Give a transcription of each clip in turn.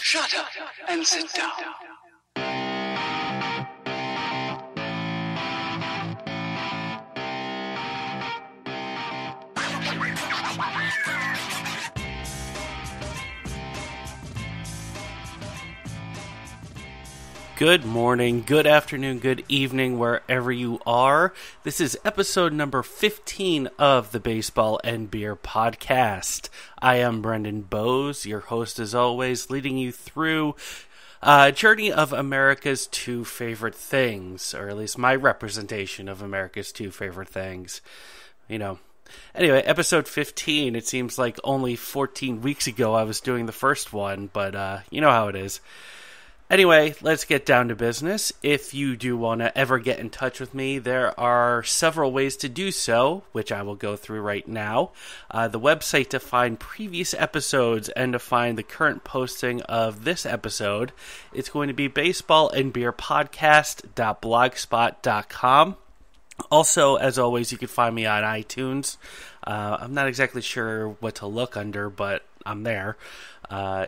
Shut up and sit down. Good morning, good afternoon, good evening, wherever you are. This is episode number 15 of the Baseball and Beer Podcast. I am Brendan Bowes, your host as always, leading you through a journey of America's two favorite things, or at least my representation of America's two favorite things. Anyway, episode 15, it seems like only 14 weeks ago I was doing the first one, but you know how it is. Anyway, let's get down to business. If you do want to ever get in touch with me, there are several ways to do so, which I will go through right now. The website to find previous episodes and to find the current posting of this episode, it's going to be baseballbeerpodcast.blogspot.com. Also, as always, you can find me on iTunes. I'm not exactly sure what to look under, but I'm there.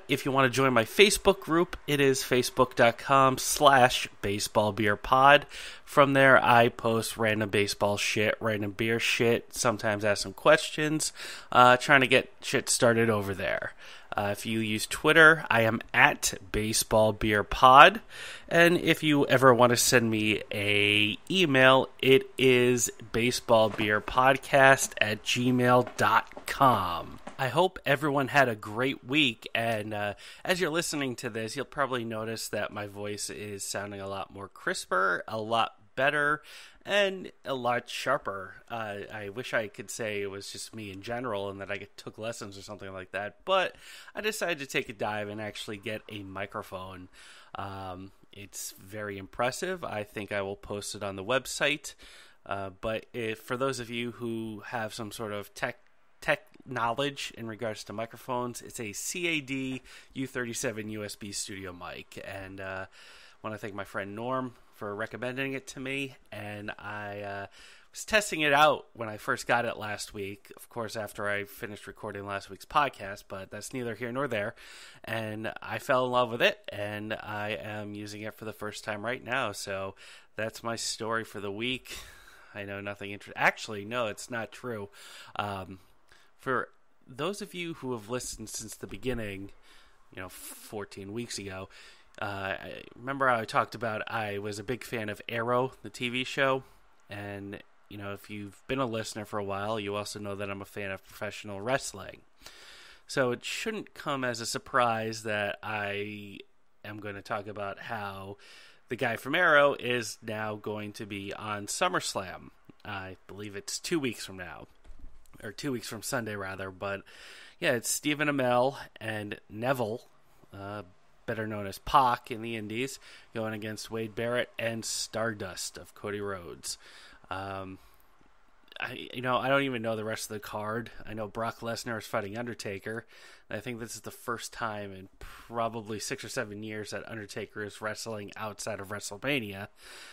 If you want to join my Facebook group, it is facebook.com/baseballbeerpod. From there, I post random baseball shit, random beer shit, sometimes ask some questions, trying to get shit started over there. If you use Twitter, I am at baseballbeerpod. And if you ever want to send me a email, it is baseballbeerpodcast@gmail.com. I hope everyone had a great week, and as you're listening to this, you'll probably notice that my voice is sounding a lot more crisper, a lot better, and a lot sharper. I wish I could say it was just me in general and that I took lessons or something like that, but I decided to take a dive and actually get a microphone. It's very impressive. I think I will post it on the website, but for those of you who have some sort of tech knowledge in regards to microphones, it's a CAD U37 USB studio mic, and I want to thank my friend Norm for recommending it to me, and I was testing it out when I first got it last week, of course after I finished recording last week's podcast, but that's neither here nor there, and I fell in love with it, and I am using it for the first time right now, so that's my story for the week. I know nothing interesting. Actually, no, it's not true. For those of you who have listened since the beginning, 14 weeks ago, I remember I talked about I was a big fan of Arrow, the TV show, and, if you've been a listener for a while, you also know that I'm a fan of professional wrestling. So it shouldn't come as a surprise that I am going to talk about how the guy from Arrow is now going to be on SummerSlam. I believe it's 2 weeks from now. Or 2 weeks from Sunday, rather. But, yeah, it's Stephen Amell and Neville, better known as Pac in the Indies, going against Wade Barrett and Stardust of Cody Rhodes. I don't even know the rest of the card. I know Brock Lesnar is fighting Undertaker. And I think this is the first time in probably 6 or 7 years that Undertaker is wrestling outside of WrestleMania.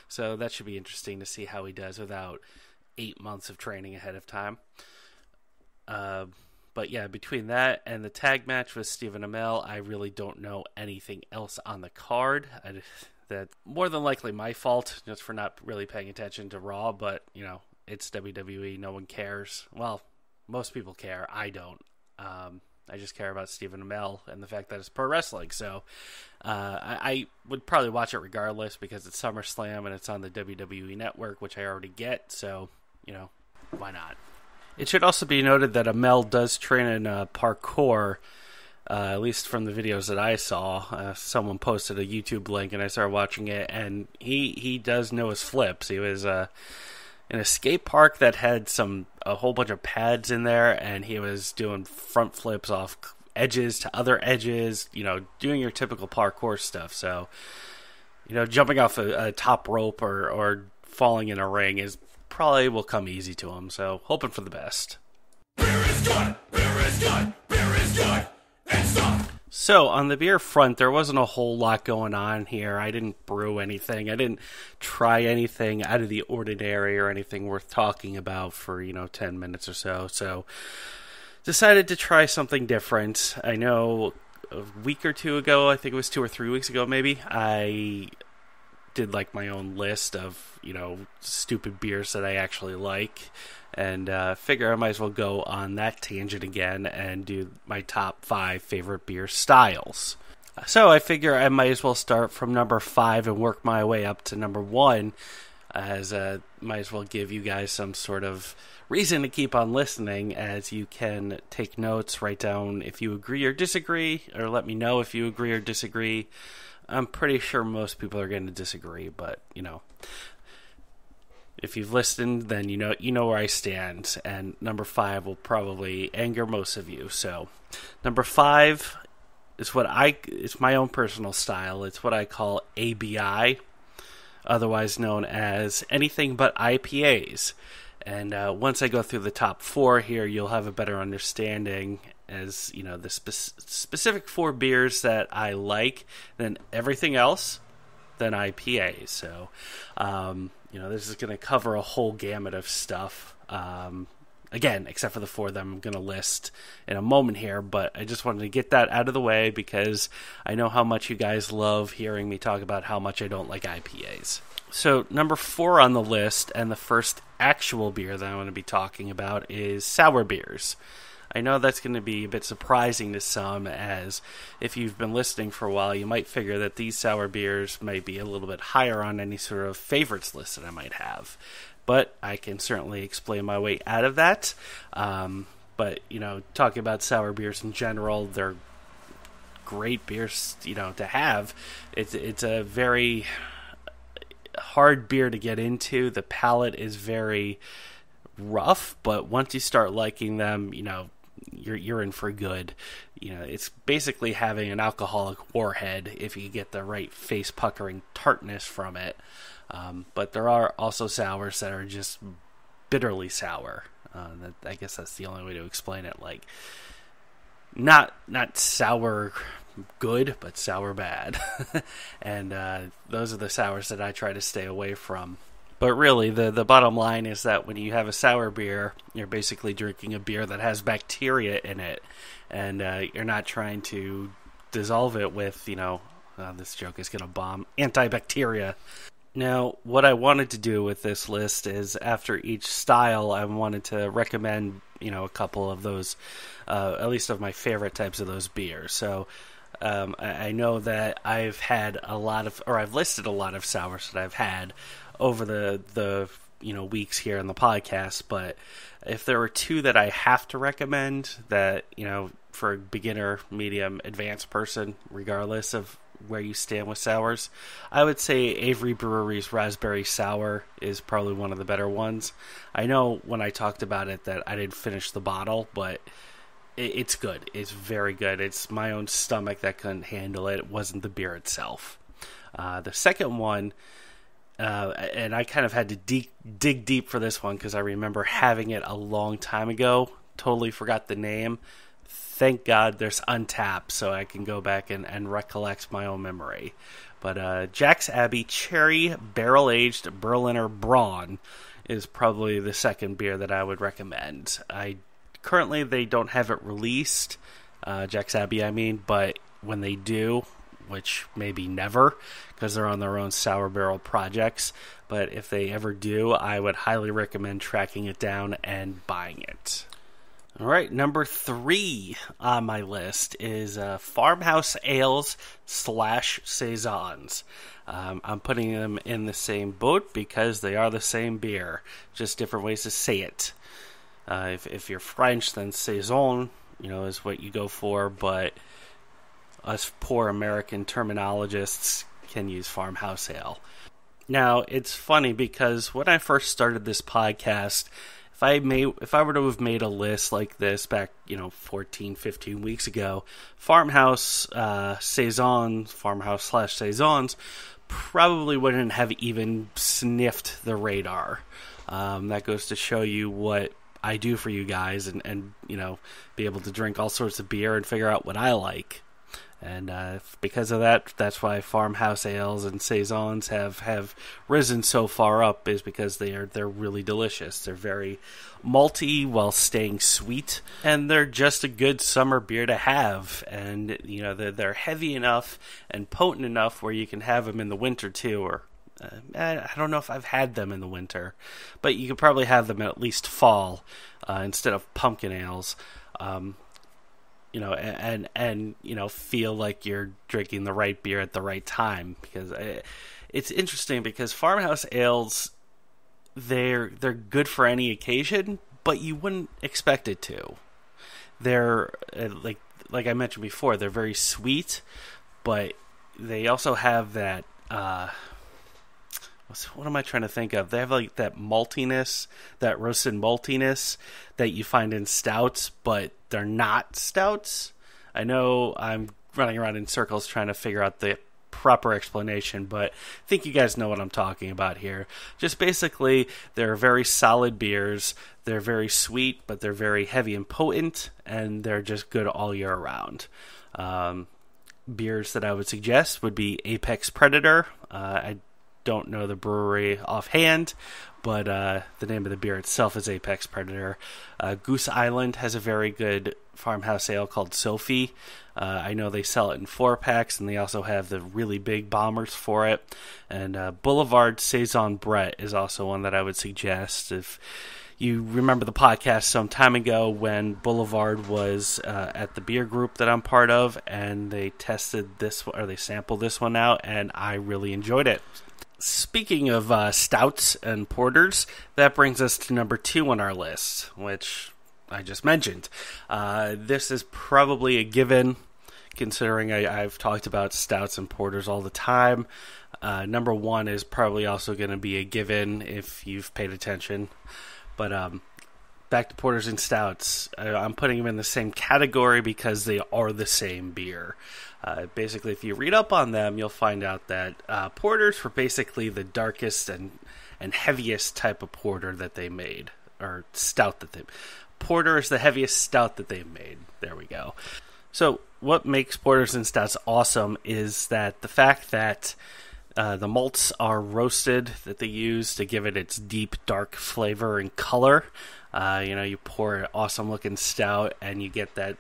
So that should be interesting to see how he does without 8 months of training ahead of time. But yeah, between that and the tag match with Stephen Amell, I really don't know anything else on the card. That's more than likely my fault, just for not really paying attention to Raw, but, it's WWE, no one cares. Well, most people care, I don't. I just care about Stephen Amell and the fact that it's pro wrestling, so I would probably watch it regardless because it's SummerSlam and it's on the WWE Network, which I already get, so, why not? It should also be noted that Amell does train in parkour, at least from the videos that I saw. Someone posted a YouTube link, and I started watching it, and he does know his flips. He was in a skate park that had a whole bunch of pads in there, and he was doing front flips off edges to other edges, doing your typical parkour stuff. So, jumping off a top rope or falling in a ring is probably will come easy to him, so hoping for the best. Beer is good, beer is good, beer is good, and stop. So, on the beer front, there wasn't a whole lot going on here. I didn't brew anything. I didn't try anything out of the ordinary or anything worth talking about for, 10 minutes or so. So, decided to try something different. I know a week or two ago, I think it was 2 or 3 weeks ago maybe, I did like my own list of, stupid beers that I actually like, and figure I might as well go on that tangent again and do my top 5 favorite beer styles. So I figure I might as well start from number 5 and work my way up to number 1, as might as well give you guys some sort of reason to keep on listening, as you can take notes, write down if you agree or disagree, or let me know if you agree or disagree. I'm pretty sure most people are going to disagree, but, if you've listened, then you know where I stand, and number 5 will probably anger most of you. So, number 5 is it's my own personal style. It's what I call ABI, otherwise known as anything but IPAs. And once I go through the top 4 here, you'll have a better understanding as, the specific 4 beers that I like than everything else than IPAs. So, this is going to cover a whole gamut of stuff. Again, except for the 4 that I'm going to list in a moment here, but I just wanted to get that out of the way because I know how much you guys love hearing me talk about how much I don't like IPAs. So, number 4 on the list, and the first actual beer that I want to be talking about, is sour beers. I know that's going to be a bit surprising to some, as if you've been listening for a while, you might figure that these sour beers might be a little bit higher on any sort of favorites list that I might have. But I can certainly explain my way out of that. But, talking about sour beers in general, they're great beers, to have. It's a very hard beer to get into. The palate is very rough, but once you start liking them, you're in for good. It's basically having an alcoholic warhead if you get the right face puckering tartness from it. But there are also sours that are just bitterly sour. I guess that's the only way to explain it. Like, not sour good, but sour bad. And those are the sours that I try to stay away from. But really, the bottom line is that when you have a sour beer, you're basically drinking a beer that has bacteria in it. And you're not trying to dissolve it with, this joke is going to bomb, antibacteria. Now, what I wanted to do with this list is, after each style, I wanted to recommend, a couple of those, at least of my favorite types of those beers. So, I know that I've listed a lot of sours that I've had over the weeks here in the podcast, but if there were 2 that I have to recommend that, for a beginner, medium, advanced person, regardless of where you stand with sours, I would say Avery Brewery's Raspberry Sour is probably one of the better ones. I know when I talked about it that I didn't finish the bottle, but it's good. It's very good. It's my own stomach that couldn't handle it. It wasn't the beer itself. The second one, and I kind of had to dig deep for this one because I remember having it a long time ago. Totally forgot the name. Thank God there's Untapped, so I can go back and recollect my own memory. But Jack's Abbey Cherry Barrel-Aged Berliner Braun is probably the second beer that I would recommend. Currently, they don't have it released, Jack's Abbey, but when they do, which maybe never, because they're on their own sour barrel projects, but if they ever do, I would highly recommend tracking it down and buying it. All right, number 3 on my list is Farmhouse Ales / Saisons. I'm putting them in the same boat because they are the same beer, just different ways to say it. If you're French, then Saison, is what you go for, but us poor American terminologists can use farmhouse ale. Now, it's funny because when I first started this podcast, if I were to have made a list like this back, 14, 15 weeks ago, Farmhouse Saisons, Farmhouse / Saisons, probably wouldn't have even sniffed the radar. That goes to show you what I do for you guys and be able to drink all sorts of beer and figure out what I like. And because of that, that's why farmhouse ales and saisons have risen so far up, is because they're really delicious. They're very malty while staying sweet, and they're just a good summer beer to have. And they're heavy enough and potent enough where you can have them in the winter too. Or I don't know if I've had them in the winter, but you could probably have them at least fall instead of pumpkin ales. And feel like you're drinking the right beer at the right time, because it's interesting because farmhouse ales, they're good for any occasion, but you wouldn't expect it to. They're like I mentioned before, they're very sweet, but they also have that what am I trying to think of? They have like that maltiness, that roasted maltiness that you find in stouts, but they're not stouts. I know I'm running around in circles trying to figure out the proper explanation, but I think you guys know what I'm talking about here. Just basically, they're very solid beers. They're very sweet, but they're very heavy and potent, and they're just good all year round. Beers that I would suggest would be Apex Predator. I don't know the brewery offhand, but the name of the beer itself is Apex Predator. Goose Island has a very good farmhouse ale called Sophie. I know they sell it in 4-packs, and they also have the really big bombers for it. And Boulevard Saison Brett is also one that I would suggest. If you remember the podcast some time ago when Boulevard was at the beer group that I'm part of, and they tested this, or they sampled this one out, and I really enjoyed it. Speaking of stouts and porters, that brings us to number 2 on our list, which I just mentioned. This is probably a given, considering I've talked about stouts and porters all the time. Number 1 is probably also going to be a given if you've paid attention. But back to porters and stouts. I'm putting them in the same category because they are the same beer. Basically, if you read up on them, you'll find out that porters were basically the darkest and heaviest type of porter that they made, or stout that they. Porter is the heaviest stout that they've made. There we go. So, what makes porters and stouts awesome is that the fact that the malts are roasted, that they use to give it its deep, dark flavor and color. You pour an awesome-looking stout, and you get that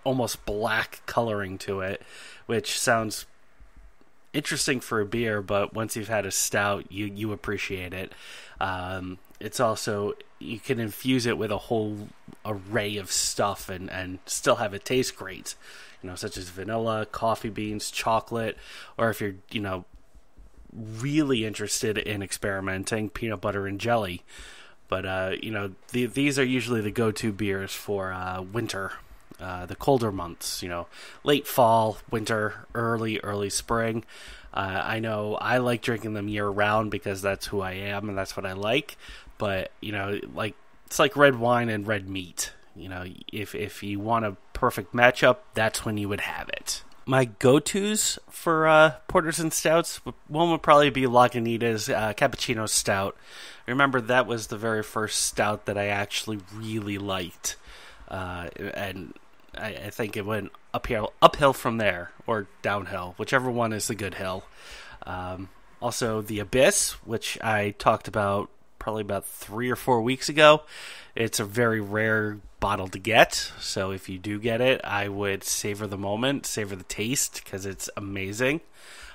almost black coloring to it, which sounds interesting for a beer, but once you've had a stout, you appreciate it. It's also, you can infuse it with a whole array of stuff and still have it taste great, such as vanilla, coffee beans, chocolate, or if you're, really interested in experimenting, peanut butter and jelly. But, these are usually the go-to beers for winter. The colder months, late fall, winter, early spring. I know I like drinking them year round because that's who I am and that's what I like. But, it's like red wine and red meat. If you want a perfect matchup, that's when you would have it. My go-tos for porters and stouts, one would probably be Lagunitas Cappuccino Stout. Remember, that was the very first stout that I actually really liked. And I think it went uphill from there, or downhill, whichever one is the good hill. Also, the Abyss, which I talked about probably about 3 or 4 weeks ago. It's a very rare bottle to get, so if you do get it, I would savor the moment, savor the taste, because it's amazing.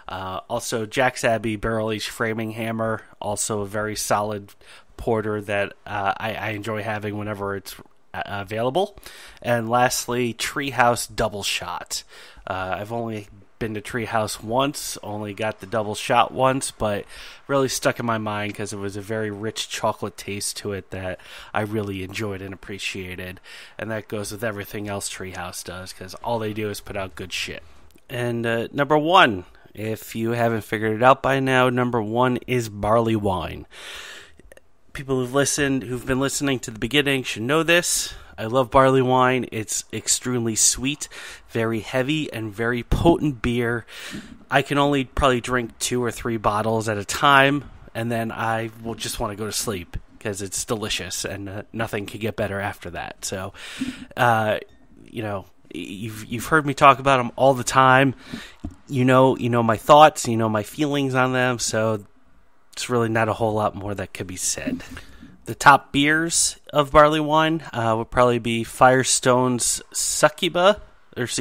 Also, Jack's Abbey Barrel Aged Framing Hammer, also a very solid porter that I enjoy having whenever it's available. And lastly, Treehouse Double Shot. I've only been to Treehouse once, only got the double shot once, but really stuck in my mind because it was a very rich chocolate taste to it that I really enjoyed and appreciated. And that goes with everything else Treehouse does, because all they do is put out good shit. And number 1, if you haven't figured it out by now, number 1 is barley wine. People who've been listening to the beginning should know this. I love barley wine. It's extremely sweet, very heavy, and very potent beer. I can only probably drink 2 or 3 bottles at a time, and then I will just want to go to sleep because it's delicious, and nothing can get better after that. So, You've heard me talk about them all the time. You know my thoughts, you know my feelings on them, so it's really not a whole lot more that could be said. The top beers of barley wine would probably be Firestone's Succuba, Jack's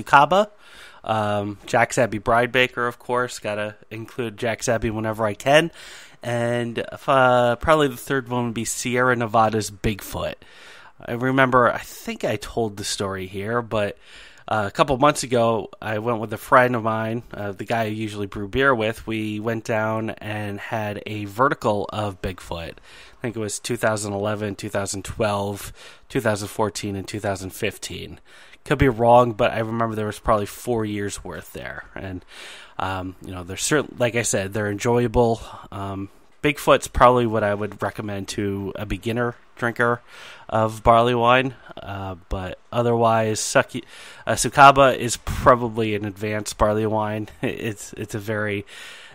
Abbey Bridebaker, of course. Gotta include Jack's Abbey whenever I can. And probably the third one would be Sierra Nevada's Bigfoot. I think I told the story here, but a couple months ago, I went with a friend of mine, the guy I usually brew beer with. We went down and had a vertical of Bigfoot. I think it was 2011, 2012, 2014, and 2015. Could be wrong, but I remember there was probably 4 years worth there. And, they're certain, like I said, they're enjoyable. Bigfoot's probably what I would recommend to a beginner drinker of barley wine. But otherwise, Succuba is probably an advanced barley wine. It's a very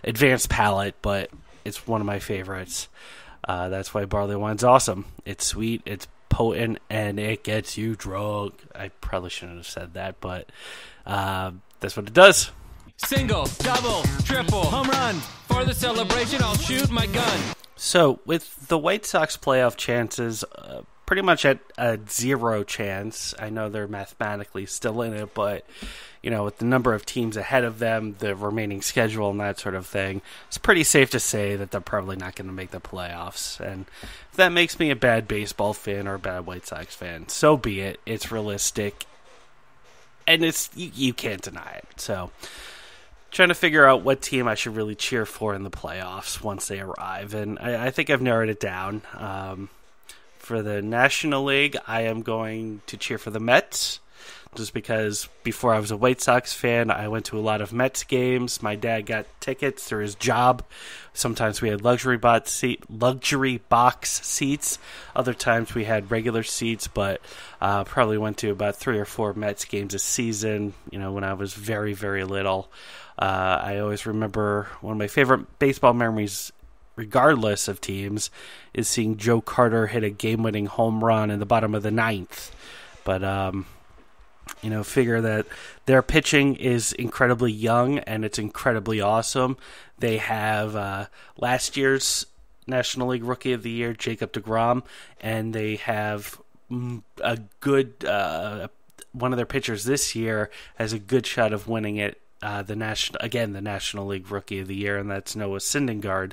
advanced palate, but it's one of my favorites. That's why barley wine's awesome. It's sweet, it's potent, and it gets you drunk. I probably shouldn't have said that, but that's what it does. Single, double, triple, home run. For the celebration, I'll shoot my gun. So, with the White Sox playoff chances pretty much at a 0 chance, I know they're mathematically still in it, but with the number of teams ahead of them, the remaining schedule and that sort of thing, it's pretty safe to say that they're probably not going to make the playoffs. And if that makes me a bad baseball fan or a bad White Sox fan, so be it. It's realistic, and you can't deny it. So, trying to figure out what team I should really cheer for in the playoffs once they arrive, and I think I've narrowed it down. For the National League, I am going to cheer for the Mets, just because before I was a White Sox fan, I went to a lot of Mets games. My dad got tickets through his job. Sometimes we had luxury box seats. Other times we had regular seats, but probably went to about 3 or 4 Mets games a season, when I was very, very little. I always remember one of my favorite baseball memories, regardless of teams, is seeing Joe Carter hit a game-winning home run in the bottom of the 9th. But, figure that their pitching is incredibly young and it's incredibly awesome. They have last year's National League Rookie of the Year, Jacob deGrom, and they have a good one of their pitchers this year has a good shot of winning it. The National League Rookie of the Year, and that's Noah Syndergaard,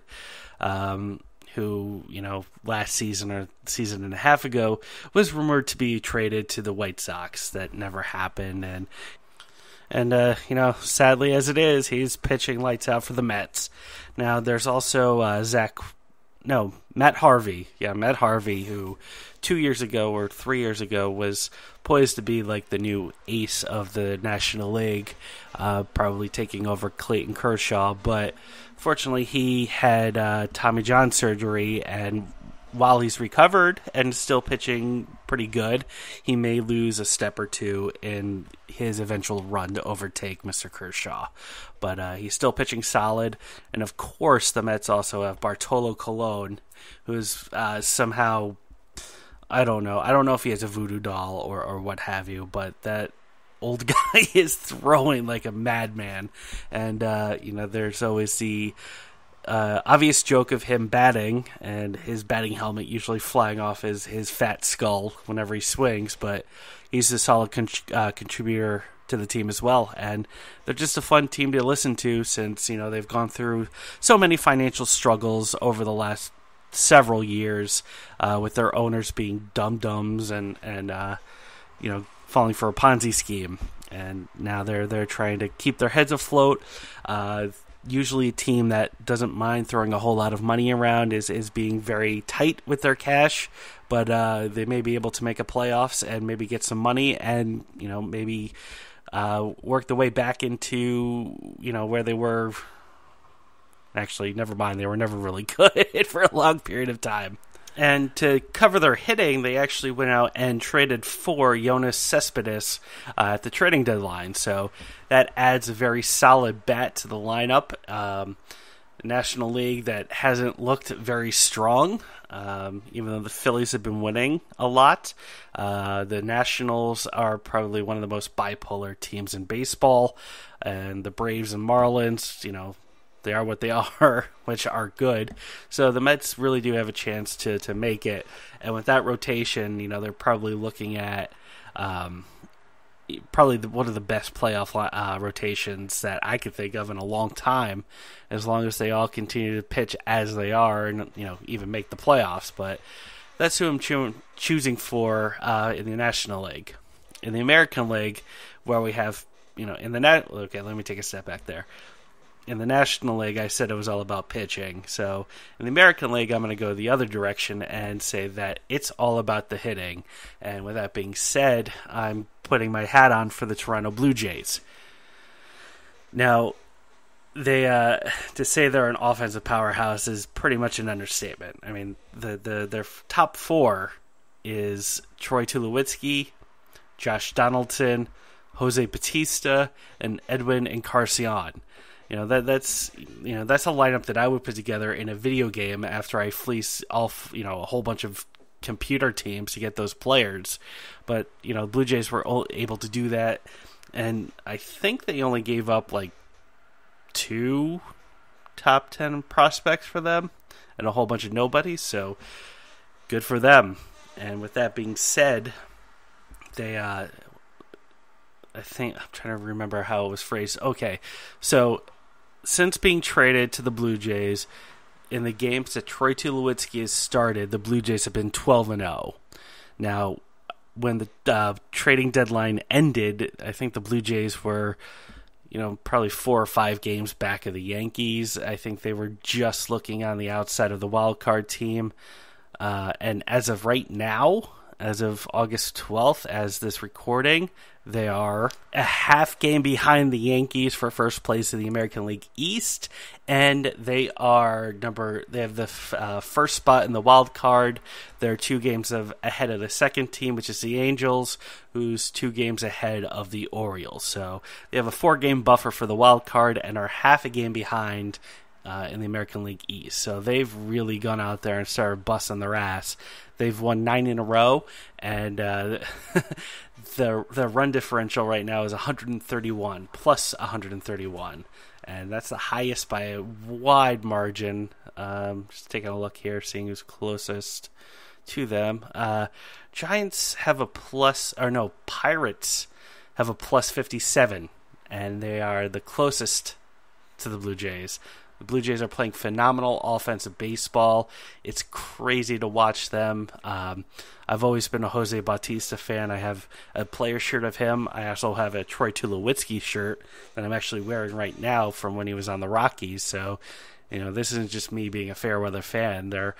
who, last season or season and a half ago was rumored to be traded to the White Sox. That never happened, and sadly as it is, he's pitching lights out for the Mets. Now, there's also Matt Harvey. Yeah, Matt Harvey, who 2 years ago or 3 years ago was poised to be like the new ace of the National League, probably taking over Clayton Kershaw, but fortunately he had Tommy John surgery, and while he's recovered and still pitching pretty good, he may lose a step or two in his eventual run to overtake Mr. Kershaw. But he's still pitching solid, and of course the Mets also have Bartolo Colon, who's somehow, I don't know if he has a voodoo doll or what have you, but that old guy is throwing like a madman. And, there's always the obvious joke of him batting and his batting helmet usually flying off his fat skull whenever he swings, but he's a solid contributor to the team as well. And they're just a fun team to listen to since, they've gone through so many financial struggles over the last several years, with their owners being dum-dums and falling for a Ponzi scheme. And now they're trying to keep their heads afloat. Usually a team that doesn't mind throwing a whole lot of money around is being very tight with their cash, but they may be able to make a playoffs and maybe get some money and, maybe work their way back into, where they were. Actually, never mind. They were never really good for a long period of time. And to cover their hitting, they actually went out and traded for Yoenis Cespedes at the trading deadline. So that adds a very solid bat to the lineup. National League that hasn't looked very strong, even though the Phillies have been winning a lot. The Nationals are probably one of the most bipolar teams in baseball, and the Braves and Marlins, they are what they are, which are good. So the Mets really do have a chance to make it. And with that rotation, they're probably looking at one of the best playoff rotations that I could think of in a long time, as long as they all continue to pitch as they are and, even make the playoffs. But that's who I'm choosing for in the National League. In the American League, where we have, okay, let me take a step back there. In the National League, I said it was all about pitching. So in the American League, I'm going to go the other direction and say that it's all about the hitting. And with that being said, I'm putting my hat on for the Toronto Blue Jays. Now, they to say they're an offensive powerhouse is pretty much an understatement. I mean, their top four is Troy Tulowitzki, Josh Donaldson, Jose Bautista, and Edwin Encarnacion. That's a lineup that I would put together in a video game after I fleece off, a whole bunch of computer teams to get those players. But, Blue Jays were able to do that. And I think they only gave up like 2 top 10 prospects for them and a whole bunch of nobodies. So good for them. And with that being said, they, I think, I'm trying to remember how it was phrased. Okay, so since being traded to the Blue Jays, in the games that Troy Tulowitzki has started, the Blue Jays have been 12-0. Now, when the trading deadline ended, I think the Blue Jays were, probably 4 or 5 games back of the Yankees. I think they were just looking on the outside of the wild card team. And as of right now, as of August 12th, as this recording, they are a half game behind the Yankees for first place in the American League East, and they have the first spot in the wild card. They're 2 games ahead of the second team, which is the Angels, who's 2 games ahead of the Orioles. So they have a 4-game buffer for the wild card and are half a game behind in the American League East. So they've really gone out there and started busting their ass. They've won 9 in a row, and the run differential right now is 131, plus 131. And that's the highest by a wide margin. Just taking a look here, seeing who's closest to them. Pirates have a plus 57, and they are the closest to the Blue Jays. The Blue Jays are playing phenomenal offensive baseball. It's crazy to watch them. I've always been a Jose Bautista fan. I have a player shirt of him. I also have a Troy Tulowitzki shirt that I'm actually wearing right now from when he was on the Rockies. So, this isn't just me being a fair weather fan. They're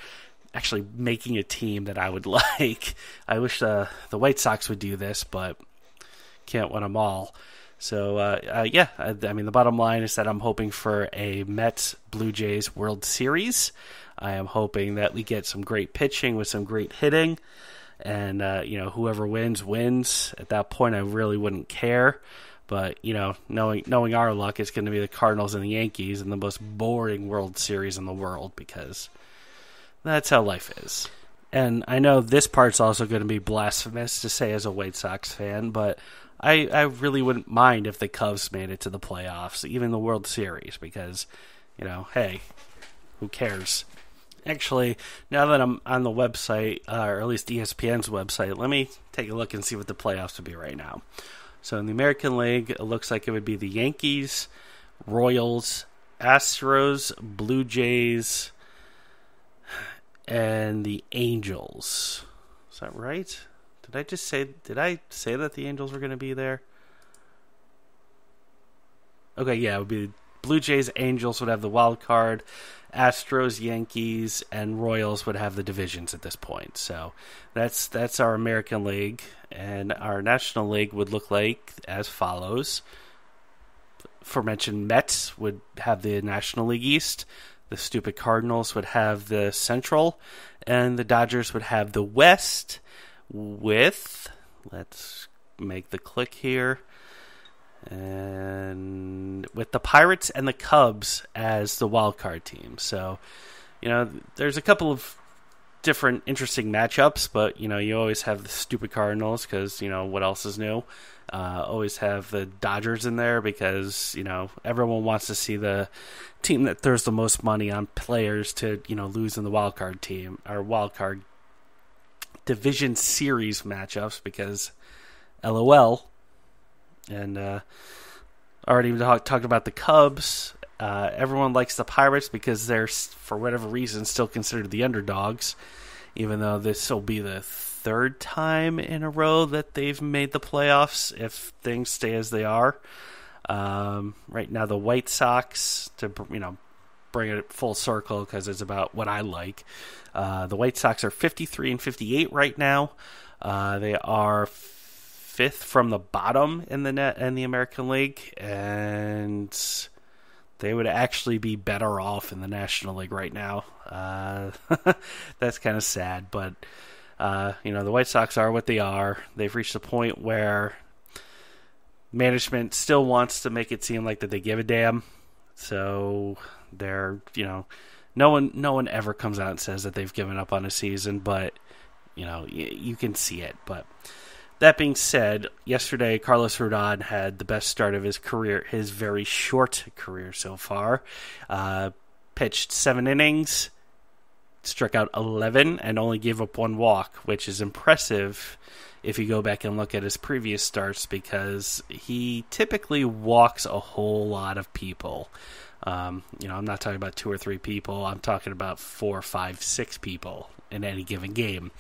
actually making a team that I would like. I wish the White Sox would do this, but can't win them all. So, the bottom line is that I'm hoping for a Mets-Blue Jays World Series. I am hoping that we get some great pitching with some great hitting. And, whoever wins. At that point, I really wouldn't care. But, knowing our luck, it's going to be the Cardinals and the Yankees in the most boring World Series in the world, because that's how life is. And I know this part's also going to be blasphemous to say as a White Sox fan, but I really wouldn't mind if the Cubs made it to the playoffs, even the World Series, because, hey, who cares? Actually, now that I'm on the website, or at least ESPN's website, let me take a look and see what the playoffs would be right now. So in the American League, it looks like it would be the Yankees, Royals, Astros, Blue Jays, and the Angels. Is that right? Did I say that the Angels were going to be there? Okay, yeah, it would be Blue Jays, Angels would have the wild card. Astros, Yankees, and Royals would have the divisions at this point. So that's our American League. And our National League would look like as follows. Aforementioned Mets would have the National League East. The stupid Cardinals would have the Central. And the Dodgers would have the West. With, let's make the click here, and with the Pirates and the Cubs as the wild card team. So, there's a couple of different interesting matchups, but, you always have the stupid Cardinals because, what else is new? Always have the Dodgers in there because, everyone wants to see the team that throws the most money on players to, lose in the wild card team or wild card division series matchups because LOL. And already talked about the Cubs. Everyone likes the Pirates because they're, for whatever reason, still considered the underdogs, even though this will be the third time in a row that they've made the playoffs if things stay as they are. Right now, the White Sox, to bring it full circle because it's about what I like. The White Sox are 53 and 58 right now. They are fifth from the bottom in the American League, and they would actually be better off in the National League right now. That's kind of sad, but the White Sox are what they are. They've reached a point where management still wants to make it seem like that they give a damn. So they're, no one ever comes out and says that they've given up on a season, but you can see it. But that being said, yesterday Carlos Rodon had the best start of his career, his very short career so far. Pitched 7 innings, struck out 11, and only gave up 1 walk, which is impressive if you go back and look at his previous starts because he typically walks a whole lot of people. I'm not talking about 2 or 3 people. I'm talking about 4, 5, 6 people in any given game.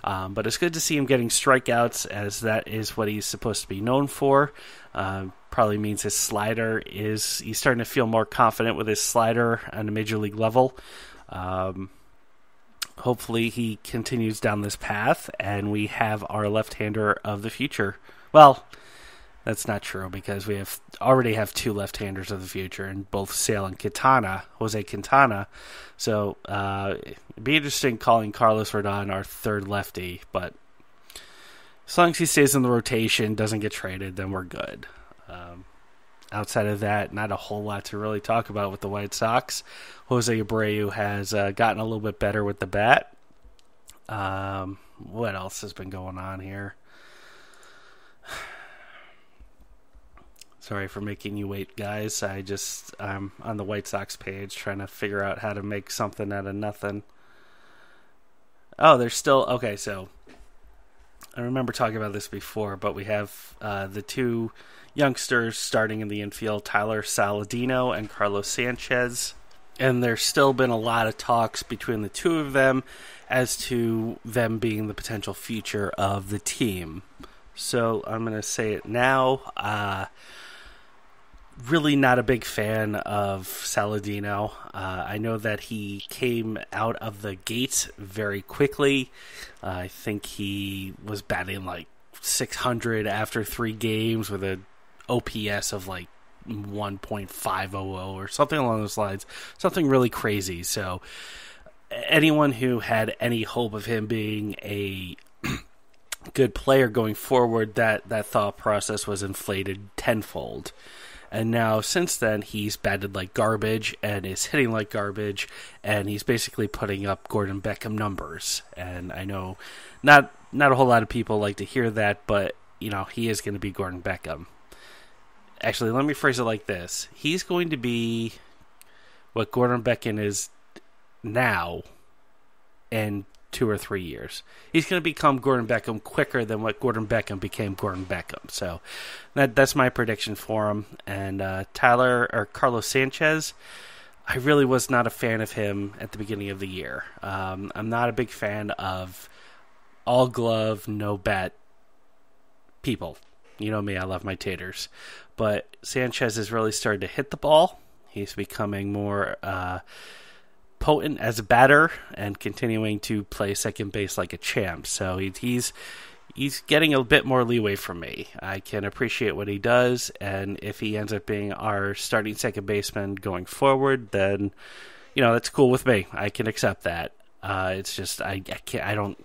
But it's good to see him getting strikeouts, as that is what he's supposed to be known for. Probably means his slider he's starting to feel more confident with his slider on a major league level. Hopefully he continues down this path and we have our left-hander of the future. Well, that's not true because we already have 2 left-handers of the future in both Sale and Jose Quintana. So it'd be interesting calling Carlos Rodon our third lefty, but as long as he stays in the rotation, doesn't get traded, then we're good. Outside of that, not a whole lot to really talk about with the White Sox. Jose Abreu has gotten a little bit better with the bat. What else has been going on here? Sorry for making you wait, guys. I'm on the White Sox page trying to figure out how to make something out of nothing. Oh, there's still... Okay, so I remember talking about this before, but we have the 2 youngsters starting in the infield, Tyler Saladino and Carlos Sanchez. And there's still been a lot of talks between the 2 of them as to them being the potential future of the team. So I'm going to say it now. Really not a big fan of Saladino. I know that he came out of the gates very quickly. I think he was batting like 600 after 3 games with a OPS of like 1.500 or something along those lines. Something really crazy. So anyone who had any hope of him being a good player going forward, that thought process was inflated tenfold. And now, since then, he's batted like garbage and is hitting like garbage, and he's basically putting up Gordon Beckham numbers. And I know not a whole lot of people like to hear that, but, he is going to be Gordon Beckham. Actually, let me phrase it like this. He's going to be what Gordon Beckham is now in 2 or 3 years. He's going to become Gordon Beckham quicker than what Gordon Beckham became Gordon Beckham. So that's my prediction for him. And Carlos Sanchez, I really was not a fan of him at the beginning of the year. I'm not a big fan of all glove, no bat people. You know me, I love my taters. But Sanchez has really started to hit the ball. He's becoming more potent as a batter and continuing to play second base like a champ. So he's getting a bit more leeway from me. I can appreciate what he does, and if he ends up being our starting second baseman going forward, then that's cool with me. I can accept that. It's just I can't. I don't.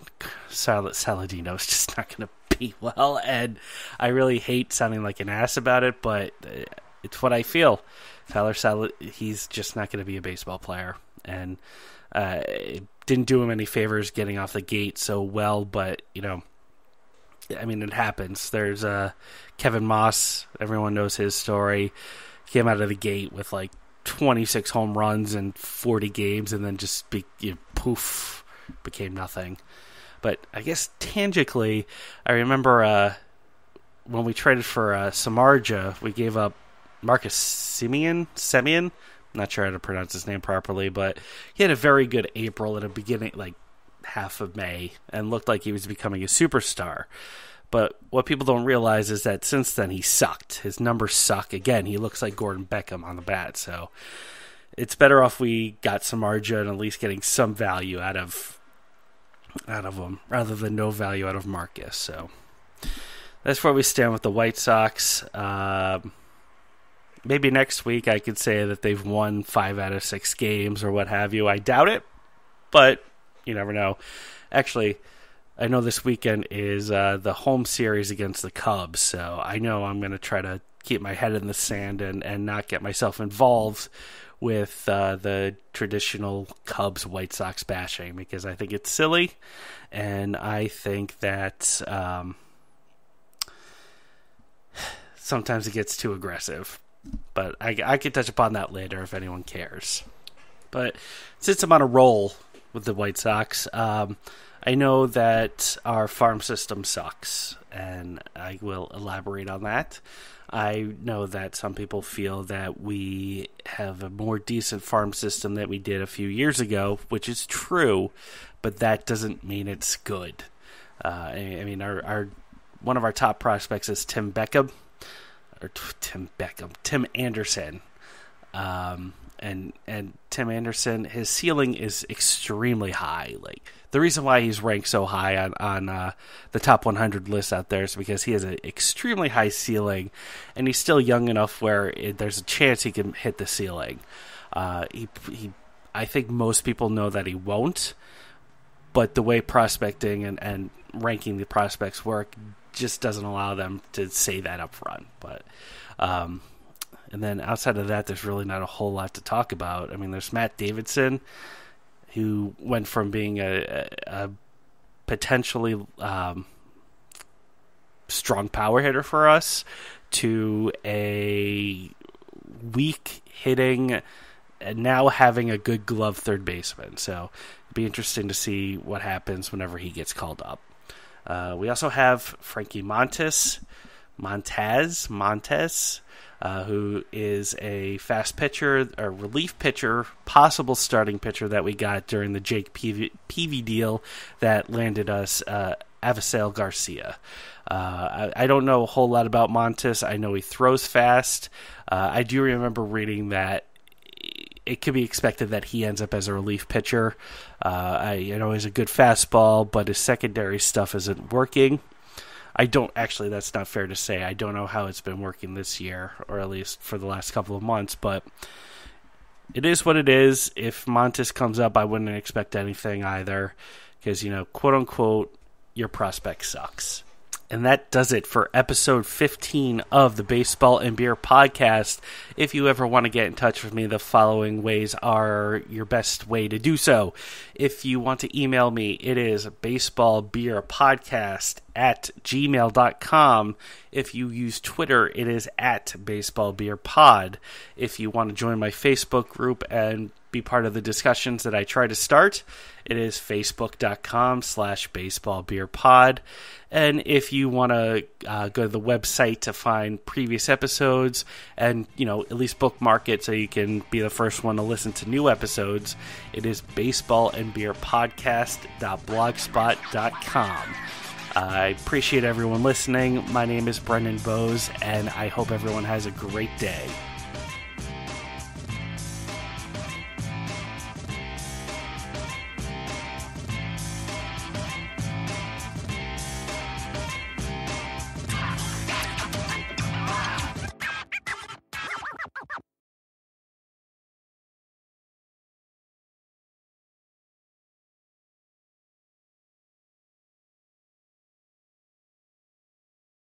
Saladino is just not going to be well, and I really hate sounding like an ass about it, but it's what I feel. Tyler Salas, he's just not going to be a baseball player, and it didn't do him any favors getting off the gate so well, but, I mean, it happens. There's Kevin Moss, everyone knows his story. He came out of the gate with 26 home runs in 40 games, and then just poof, became nothing. But I guess tangibly, I remember when we traded for Samardzija, we gave up Marcus Semien. I'm not sure how to pronounce his name properly, but he had a very good April at the beginning, half of May, and looked like he was becoming a superstar. But what people don't realize is that since then he sucked. His numbers suck. Again, he looks like Gordon Beckham on the bat. So it's better off we got Samardzija and at least getting some value out of him rather than no value out of Marcus. So that's where we stand with the White Sox. Maybe next week I could say that they've won 5 out of 6 games or what have you. I doubt it, but you never know. Actually, I know this weekend is the home series against the Cubs, so I know I'm going to try to keep my head in the sand and not get myself involved with the traditional Cubs-White Sox bashing, because I think it's silly, and I think that sometimes it gets too aggressive. But I could touch upon that later if anyone cares. But since I'm on a roll with the White Sox, I know that our farm system sucks, and I will elaborate on that. I know that some people feel that we have a more decent farm system than we did a few years ago, which is true, but that doesn't mean it's good. I mean, our one of our top prospects is Tim Anderson. And Tim Anderson, his ceiling is extremely high. The reason why he's ranked so high on the top 100 list out there is because he has an extremely high ceiling, and he's still young enough where there's a chance he can hit the ceiling. I think most people know that he won't, but the way prospecting and ranking the prospects work just doesn't allow them to say that up front. But and then outside of that, there's really not a whole lot to talk about. I mean, there's Matt Davidson, who went from being a potentially strong power hitter for us to a weak hitting and now having a good glove third baseman. So it'd be interesting to see what happens whenever he gets called up. We also have Frankie Montes, who is a fast pitcher, a relief pitcher, possible starting pitcher that we got during the Jake Peavy deal that landed us Avisail Garcia. I don't know a whole lot about Montes. I know he throws fast. I do remember reading that it could be expected that he ends up as a relief pitcher. I know he's a good fastball, but his secondary stuff isn't working. That's not fair to say. I don't know how it's been working this year, or at least for the last couple of months, but it is what it is. If Montes comes up, I wouldn't expect anything either, because, quote unquote, your prospect sucks. And that does it for episode 15 of the Baseball and Beer podcast. If you ever want to get in touch with me, the following ways are your best way to do so. If you want to email me, it is baseballbeerpodcast@gmail.com. If you use Twitter, it is @baseballbeerpod. If you want to join my Facebook group and be part of the discussions that I try to start, it is facebook.com/baseballbeerpod. And if you want to go to the website to find previous episodes and, at least bookmark it so you can be the first one to listen to new episodes, it is baseballbeerpodcast.blogspot.com. I appreciate everyone listening. My name is Brendan Bowes, and I hope everyone has a great day.